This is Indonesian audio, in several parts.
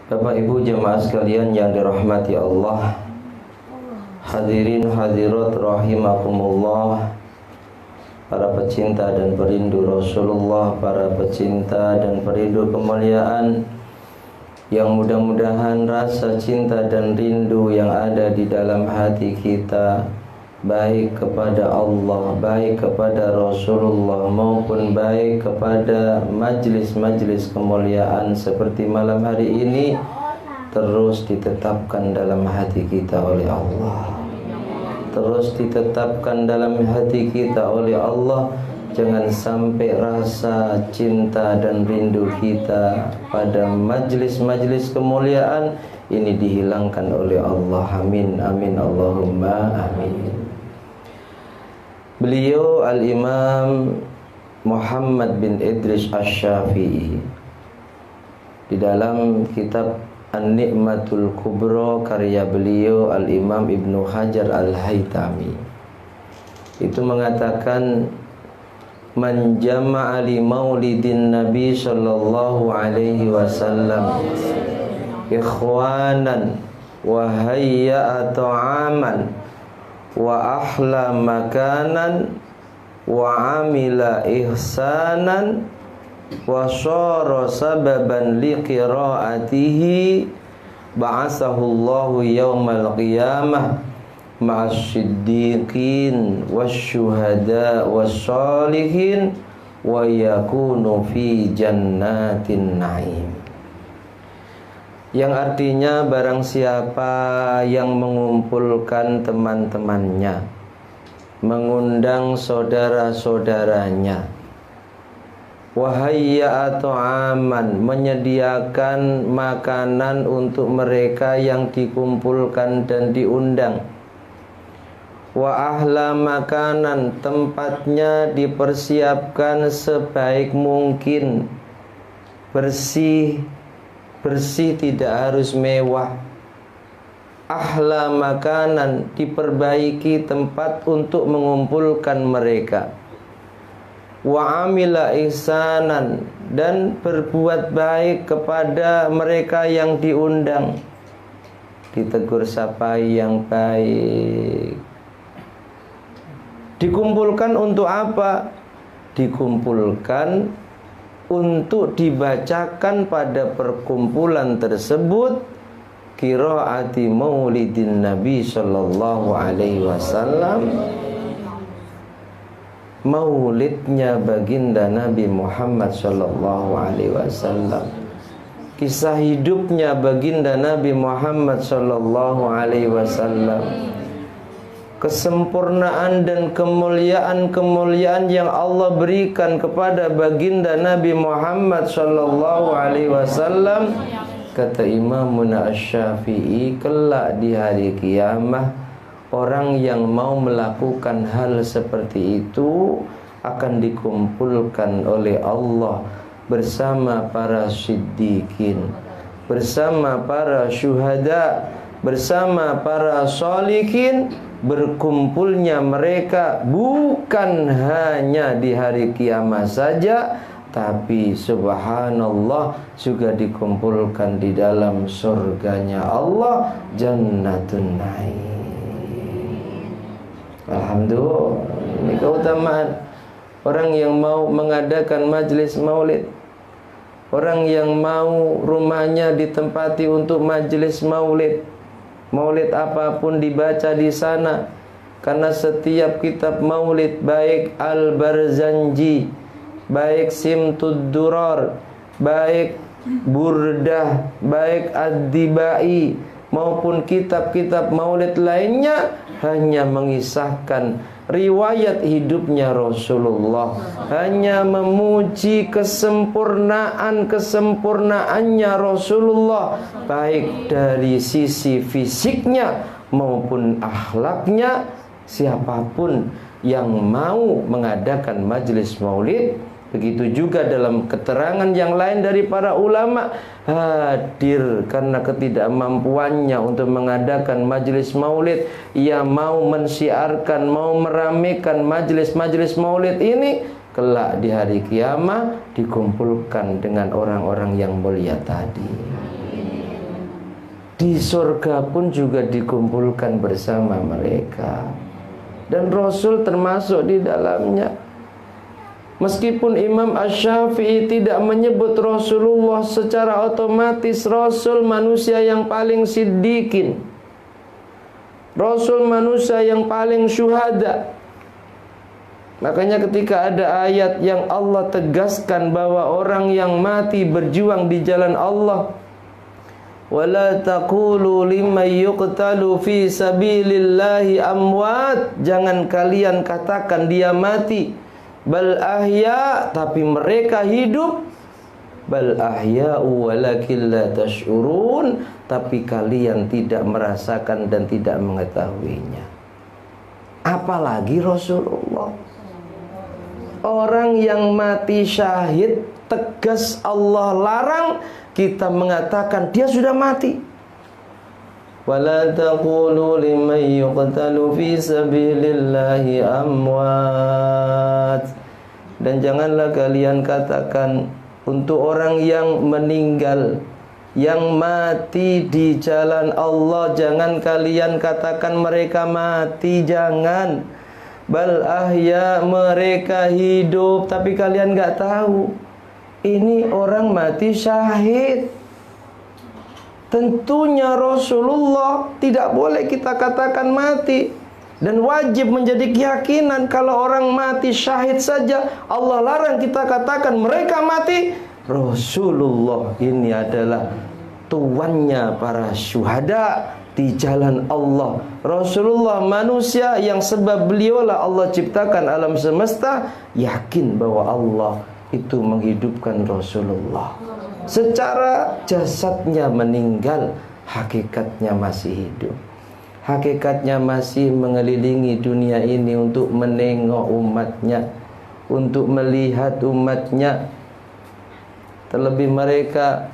Bapak Ibu jemaah sekalian yang dirahmati Allah, hadirin hadirat rahimakumullah, para pecinta dan perindu Rasulullah, para pecinta dan perindu kemuliaan, yang mudah-mudahan rasa cinta dan rindu yang ada di dalam hati kita, baik kepada Allah, baik kepada Rasulullah, maupun baik kepada majlis-majlis kemuliaan seperti malam hari ini, terus ditetapkan dalam hati kita oleh Allah. Terus ditetapkan dalam hati kita oleh Allah. Jangan sampai rasa cinta dan rindu kita pada majlis-majlis kemuliaan ini dihilangkan oleh Allah. Amin, amin, Allahumma amin. Beliau Al-Imam Muhammad bin Idris Asy-Syafi'i di dalam kitab An-Ni'matul Kubra karya beliau Al-Imam Ibnu Hajar Al-Haytami itu mengatakan, man jama'a li maulidin Nabi sallallahu alaihi wasallam ikhwanan wa hayya'a ta'aman wa ahla makanan wa amila ihsanan wa syara sababan liqiraatihi ba'asahu Allahu yawmal qiyamah ma'as siddiqin wasyuhada wassalihin wa yakunu fi jannatin na'im. Yang artinya barang siapa yang mengumpulkan teman-temannya, mengundang saudara-saudaranya, wahayya ta'aman, menyediakan makanan untuk mereka yang dikumpulkan dan diundang, wa ahla makanan, tempatnya dipersiapkan sebaik mungkin, bersih, tidak harus mewah. Ahla makanan, diperbaiki tempat untuk mengumpulkan mereka. Wa amila ihsanan, dan berbuat baik kepada mereka yang diundang, ditegur sapa yang baik. Dikumpulkan untuk apa? Dikumpulkan untuk dibacakan pada perkumpulan tersebut qiraati maulidin Nabi sallallahu alaihi wasallam, maulidnya baginda Nabi Muhammad sallallahu alaihi wasallam, kisah hidupnya baginda Nabi Muhammad sallallahu alaihi wasallam, kesempurnaan dan kemuliaan-kemuliaan yang Allah berikan kepada baginda Nabi Muhammad sallallahu alaihi wasallam. Kata Imam Asy-Syafi'i, kelak di hari kiamah orang yang mau melakukan hal seperti itu akan dikumpulkan oleh Allah bersama para siddiqin, bersama para syuhada, bersama para sholihin. Berkumpulnya mereka bukan hanya di hari kiamat saja, tapi subhanallah juga dikumpulkan di dalam surganya Allah, Jannatun Na'im. Alhamdulillah, ini keutamaan orang yang mau mengadakan majlis maulid, orang yang mau rumahnya ditempati untuk majlis maulid. Maulid apapun dibaca di sana, karena setiap kitab maulid, baik Al-Barzanji, baik Simtud Durar, baik Burdah, baik Ad-Dibai, maupun kitab-kitab maulid lainnya hanya mengisahkan riwayat hidupnya Rasulullah, hanya memuji kesempurnaannya Rasulullah, baik dari sisi fisiknya maupun akhlaknya. Siapapun yang mau mengadakan majlis maulid, begitu juga dalam keterangan yang lain dari para ulama, hadir karena ketidakmampuannya untuk mengadakan majlis maulid, ia mau mensiarkan, mau meramaikan majlis-majlis maulid ini, kelak di hari kiamat dikumpulkan dengan orang-orang yang mulia tadi. di surga pun juga dikumpulkan bersama mereka, dan Rasul termasuk di dalamnya. Meskipun Imam Asy-Syafi'i tidak menyebut Rasulullah secara otomatis Rasul manusia yang paling siddiqin, Rasul manusia yang paling syuhada. Makanya ketika ada ayat yang Allah tegaskan bahwa orang yang mati berjuang di jalan Allah, wala taqulu liman yuqtalu fi sabilillahi amwat, jangan kalian katakan dia mati, bal ahya, tapi mereka hidup, bal ahya'u walakin la tash'urun, tapi kalian tidak merasakan dan tidak mengetahuinya. Apalagi Rasulullah, orang yang mati syahid, tegas Allah larang kita mengatakan dia sudah mati. Wala taqulu liman yuqtalu fi sabilillahi amwat, dan janganlah kalian katakan untuk orang yang meninggal, yang mati di jalan Allah, jangan kalian katakan mereka mati, jangan. Bal ahya, mereka hidup, tapi kalian gak tahu ini orang mati syahid. Tentunya Rasulullah tidak boleh kita katakan mati, dan wajib menjadi keyakinan kalau orang mati syahid saja Allah larang kita katakan mereka mati. Rasulullah ini adalah tuannya para syuhada di jalan Allah. Rasulullah manusia yang sebab beliaulah Allah ciptakan alam semesta, yakin bahwa Allah itu menghidupkan Rasulullah. Secara jasadnya meninggal, hakikatnya masih hidup. Hakikatnya masih mengelilingi dunia ini untuk menengok umatnya, untuk melihat umatnya. Terlebih mereka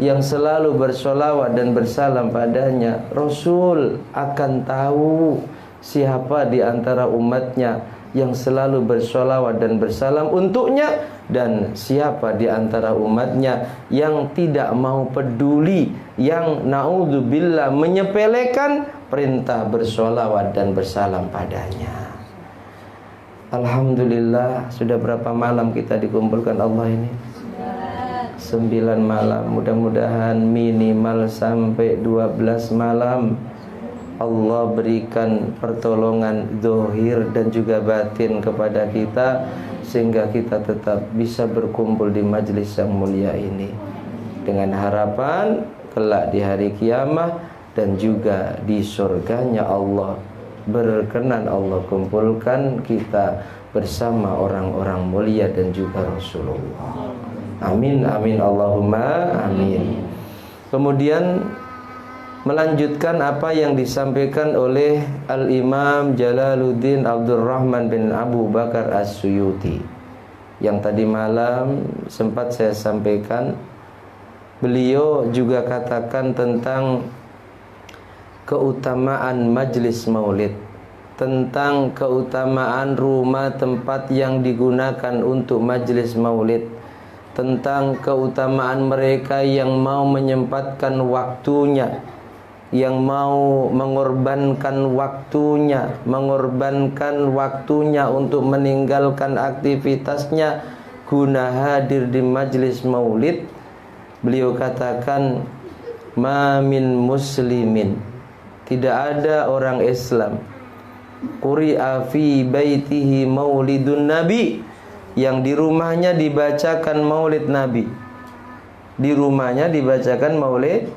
yang selalu bersolawat dan bersalam padanya, Rasul akan tahu siapa di antara umatnya yang selalu bersolawat dan bersalam untuknya, dan siapa di antara umatnya yang tidak mau peduli, yang naudzubillah menyepelekan perintah bersolawat dan bersalam padanya. Alhamdulillah, sudah berapa malam kita dikumpulkan Allah ini? 9 malam. Mudah-mudahan minimal sampai 12 malam Allah berikan pertolongan zahir dan juga batin kepada kita, sehingga kita tetap bisa berkumpul di majlis yang mulia ini, dengan harapan kelak di hari kiamat dan juga di surganya Allah, berkenan Allah kumpulkan kita bersama orang-orang mulia dan juga Rasulullah. Amin, amin, Allahumma amin. Kemudian melanjutkan apa yang disampaikan oleh Al-Imam Jalaluddin Abdurrahman bin Abu Bakar As-Suyuti, yang tadi malam sempat saya sampaikan. Beliau juga katakan tentang keutamaan majlis maulid, tentang keutamaan rumah tempat yang digunakan untuk majlis maulid, tentang keutamaan mereka yang mau menyempatkan waktunya, yang mau mengorbankan waktunya untuk meninggalkan aktivitasnya guna hadir di majlis maulid. Beliau katakan, ma min muslimin, tidak ada orang Islam, quri'a fi baitihi maulidun nabi, yang di rumahnya dibacakan maulid Nabi, di rumahnya dibacakan maulid,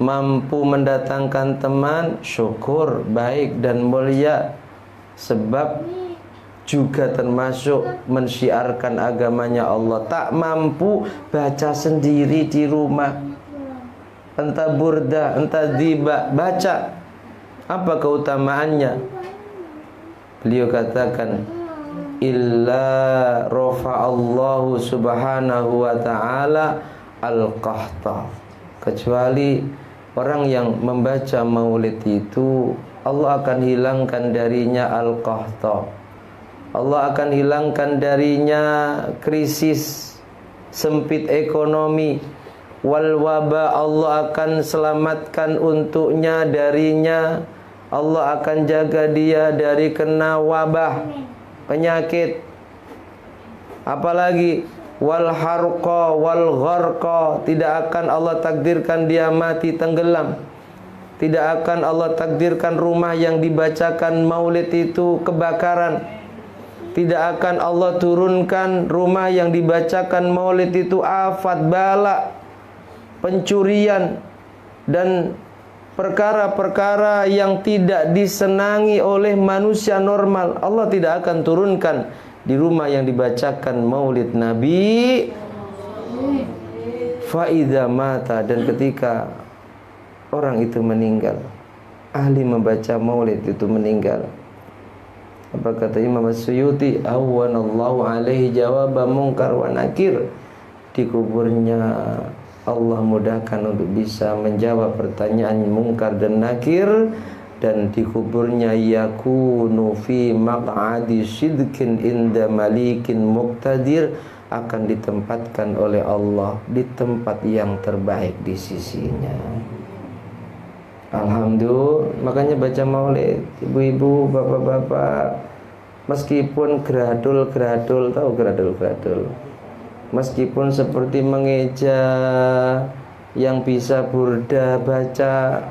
mampu mendatangkan teman, syukur, baik dan mulia, sebab juga termasuk mensyiarkan agamanya Allah. Tak mampu, baca sendiri di rumah, entah burda, entah dhiba, baca. Apa keutamaannya? Beliau katakan, illa rafa'allahu subhanahu wa ta'ala al-qahta, kecuali orang yang membaca maulid itu Allah akan hilangkan darinya al-qahta, Allah akan hilangkan darinya krisis, sempit ekonomi, wal waba, Allah akan selamatkan untuknya darinya. Allah akan jaga dia dari kena wabah, penyakit. Apalagi wal harqa wal gharqa, tidak akan Allah takdirkan dia mati tenggelam. Tidak akan Allah takdirkan rumah yang dibacakan maulid itu kebakaran. Tidak akan Allah turunkan rumah yang dibacakan maulid itu afat, bala, pencurian, dan perkara-perkara yang tidak disenangi oleh manusia normal. Allah tidak akan turunkan di rumah yang dibacakan maulid Nabi. Fa'idha mata, dan ketika orang itu meninggal, ahli membaca maulid itu meninggal, apa kata Imam As-Suyuti? Awwanallahu alaihi jawaba munkar wa nakir. Di kuburnya Allah mudahkan untuk bisa menjawab pertanyaan munkar dan nakir. Dan di kuburnya yakunu fi maq'adi sidqin inda malikin muqtadir, akan ditempatkan oleh Allah di tempat yang terbaik di sisinya. Alhamdulillah, makanya baca maulid, ibu-ibu, bapak-bapak, meskipun gradul-gradul, tahu gradul-gradul, meskipun seperti mengeja, yang bisa burda baca,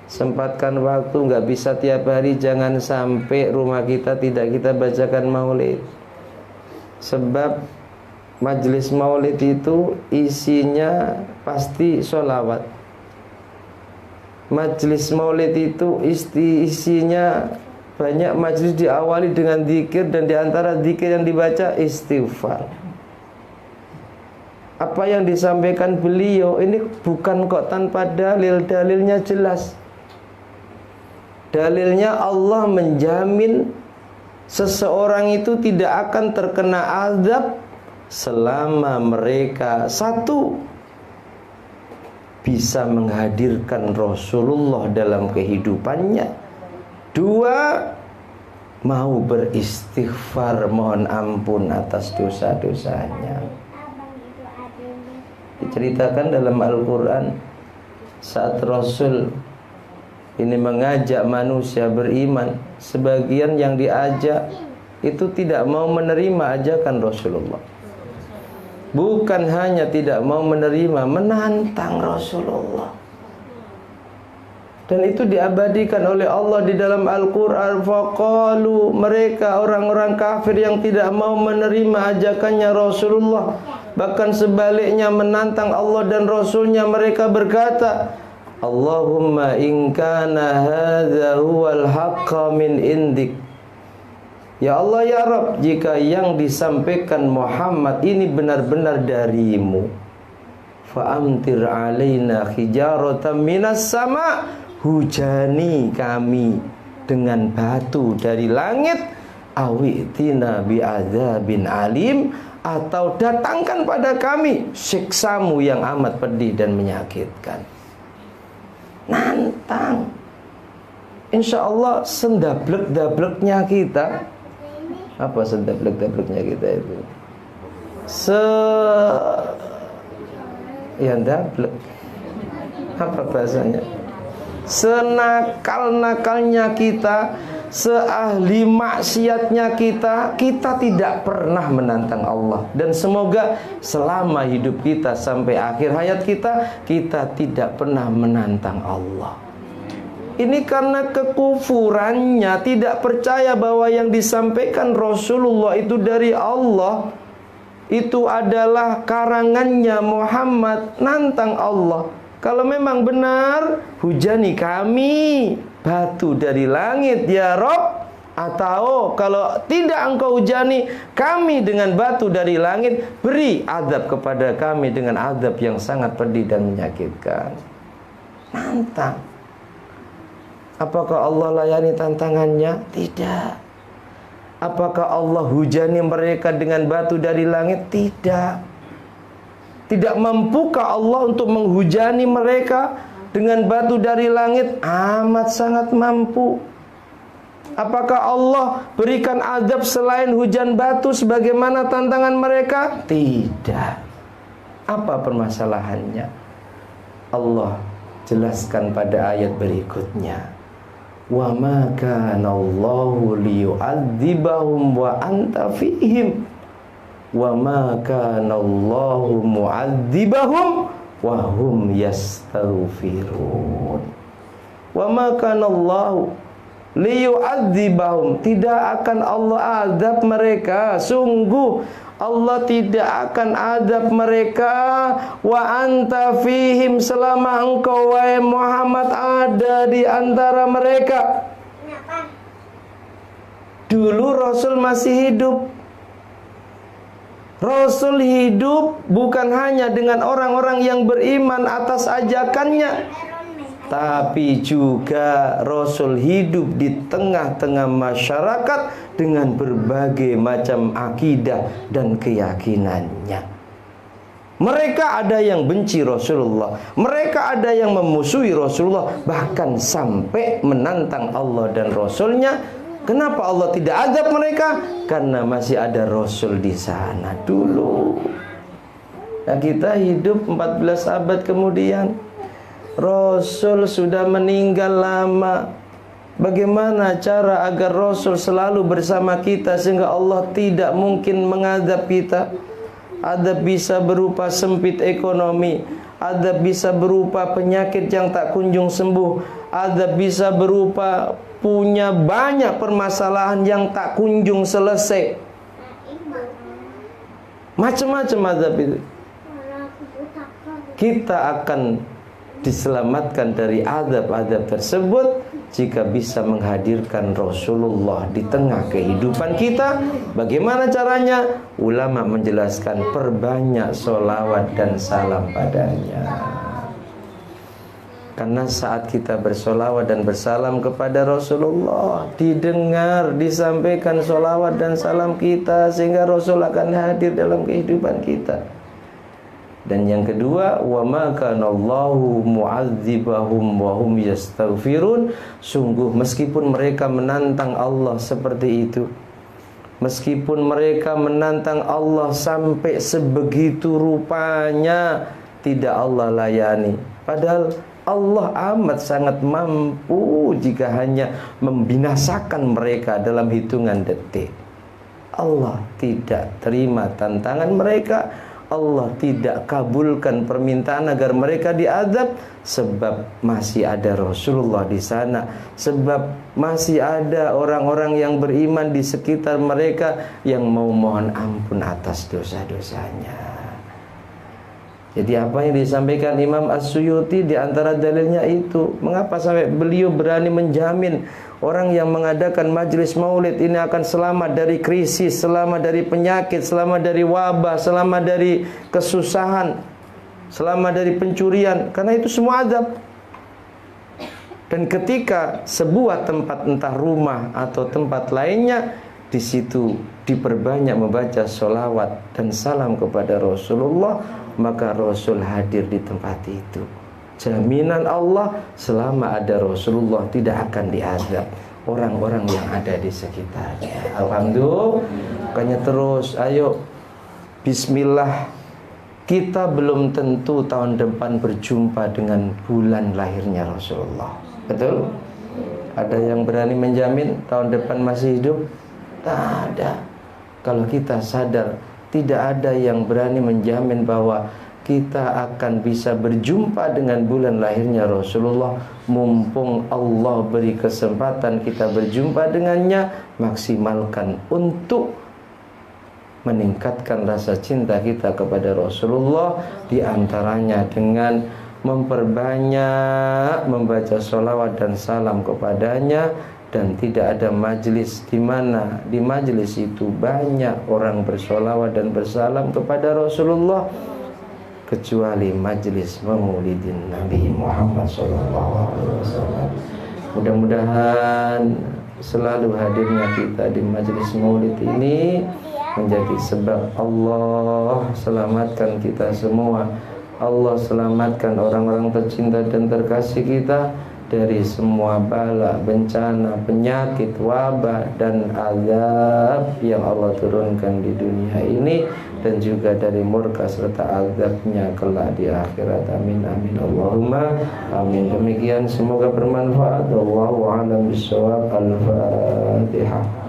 sempatkan waktu, nggak bisa tiap hari, jangan sampai rumah kita tidak kita bacakan maulid. Sebab majelis maulid itu isinya pasti sholawat. Majelis maulid itu isinya banyak. Majelis diawali dengan zikir, dan diantara zikir yang dibaca istighfar. Apa yang disampaikan beliau ini bukan kok tanpa dalil, dalilnya jelas. Dalilnya Allah menjamin seseorang itu tidak akan terkena azab selama mereka satu, bisa menghadirkan Rasulullah dalam kehidupannya. Dua, mau beristighfar, mohon ampun atas dosa-dosanya. Diceritakan dalam Al-Quran, saat Rasul ini mengajak manusia beriman, sebagian yang diajak itu tidak mau menerima ajakan Rasulullah. Bukan hanya tidak mau menerima, menantang Rasulullah. Dan itu diabadikan oleh Allah di dalam Al-Quran. Faqalu, mereka orang-orang kafir yang tidak mau menerima ajakannya Rasulullah, bahkan sebaliknya menantang Allah dan Rasulnya, mereka berkata, Allahumma in kana hadza huwal haqqa min indik. Ya Allah, ya Rabb, jika yang disampaikan Muhammad ini benar-benar darimu, fa'amtir alaina hijaratan minas sama, hujani kami dengan batu dari langit, awitina bi'adzabin alim, atau datangkan pada kami siksamu yang amat pedih dan menyakitkan. Nantang. Insya Allah sendablek-dableknya kita. Apa sendablek-dableknya kita itu? Ya dablek. Apa bahasanya? Senakal-nakalnya kita, seahli maksiatnya kita, kita tidak pernah menantang Allah. Dan semoga selama hidup kita sampai akhir hayat kita, kita tidak pernah menantang Allah. Ini karena kekufurannya, tidak percaya bahwa yang disampaikan Rasulullah itu dari Allah, itu adalah karangannya Muhammad, nantang Allah. Kalau memang benar, hujani kami batu dari langit ya Rabb, atau kalau tidak engkau hujani kami dengan batu dari langit, beri azab kepada kami dengan azab yang sangat pedih dan menyakitkan. Nantang. Apakah Allah layani tantangannya? Tidak. Apakah Allah hujani mereka dengan batu dari langit? Tidak. Tidak mampukah Allah untuk menghujani mereka dengan batu dari langit? Amat sangat mampu. Apakah Allah berikan azab selain hujan batu sebagaimana tantangan mereka? Tidak. Apa permasalahannya? Allah jelaskan pada ayat berikutnya, wa ma kana Allahu liyu'adzibahum wa anta fihim wa ma kana Allahu mu'adzibahum wa hum yastaghfirun. Wa ma kana Allahu liyu'adzibahum, tidak akan Allah azab mereka, sungguh Allah tidak akan azab mereka, wa anta fihim, selama engkau wahai Muhammad ada di antara mereka. Dulu Rasul masih hidup. Rasul hidup bukan hanya dengan orang-orang yang beriman atas ajakannya, tapi juga Rasul hidup di tengah-tengah masyarakat dengan berbagai macam akidah dan keyakinannya. Mereka ada yang benci Rasulullah, mereka ada yang memusuhi Rasulullah, bahkan sampai menantang Allah dan Rasulnya. Kenapa Allah tidak azab mereka? Karena masih ada Rasul di sana dulu. Nah, kita hidup 14 abad kemudian, Rasul sudah meninggal lama. Bagaimana cara agar Rasul selalu bersama kita sehingga Allah tidak mungkin mengazab kita? Azab bisa berupa sempit ekonomi, azab bisa berupa penyakit yang tak kunjung sembuh, azab bisa berupa punya banyak permasalahan yang tak kunjung selesai. Macam-macam azab itu. Kita akan diselamatkan dari azab-azab tersebut jika bisa menghadirkan Rasulullah di tengah kehidupan kita. Bagaimana caranya? Ulama menjelaskan, perbanyak sholawat dan salam padanya. Karena saat kita bersolawat dan bersalam kepada Rasulullah, didengar, disampaikan solawat dan salam kita, sehingga Rasul akan hadir dalam kehidupan kita. Dan yang kedua, wa ma kana Allahu mu'adzibahum wa hum yastaghfirun. Sungguh meskipun mereka menantang Allah seperti itu, meskipun mereka menantang Allah sampai sebegitu rupanya, tidak Allah layani. Padahal Allah amat sangat mampu jika hanya membinasakan mereka dalam hitungan detik. Allah tidak terima tantangan mereka, Allah tidak kabulkan permintaan agar mereka diazab, sebab masih ada Rasulullah di sana, sebab masih ada orang-orang yang beriman di sekitar mereka yang mau mohon ampun atas dosa-dosanya. Jadi apa yang disampaikan Imam As-Suyuti di antara dalilnya itu, mengapa sampai beliau berani menjamin orang yang mengadakan majelis maulid ini akan selamat dari krisis, selamat dari penyakit, selamat dari wabah, selamat dari kesusahan, selamat dari pencurian, karena itu semua azab. Dan ketika sebuah tempat, entah rumah atau tempat lainnya, di situ diperbanyak membaca sholawat dan salam kepada Rasulullah, maka Rasul hadir di tempat itu. Jaminan Allah, selama ada Rasulullah tidak akan diazab orang-orang yang ada di sekitarnya. Alhamdulillah. Makanya terus, ayo bismillah. Kita belum tentu tahun depan berjumpa dengan bulan lahirnya Rasulullah. Betul? Ada yang berani menjamin tahun depan masih hidup? Tak ada. Kalau kita sadar, tidak ada yang berani menjamin bahwa kita akan bisa berjumpa dengan bulan lahirnya Rasulullah. Mumpung Allah beri kesempatan kita berjumpa dengannya, maksimalkan untuk meningkatkan rasa cinta kita kepada Rasulullah, di antaranya dengan memperbanyak membaca sholawat dan salam kepadanya. Dan tidak ada majlis di mana di majlis itu banyak orang bersolawat dan bersalam kepada Rasulullah kecuali majlis maulidin Nabi Muhammad SAW. Mudah-mudahan selalu hadirnya kita di majlis maulid ini menjadi sebab Allah selamatkan kita semua. Allah selamatkan orang-orang tercinta dan terkasih kita dari semua bala, bencana, penyakit, wabah, dan azab yang Allah turunkan di dunia ini. dan juga dari murka serta azabnya kelak di akhirat. Amin amin Allahumma amin. Demikian semoga bermanfaat. Wallahu a'lam bishawab. Al-Fatihah.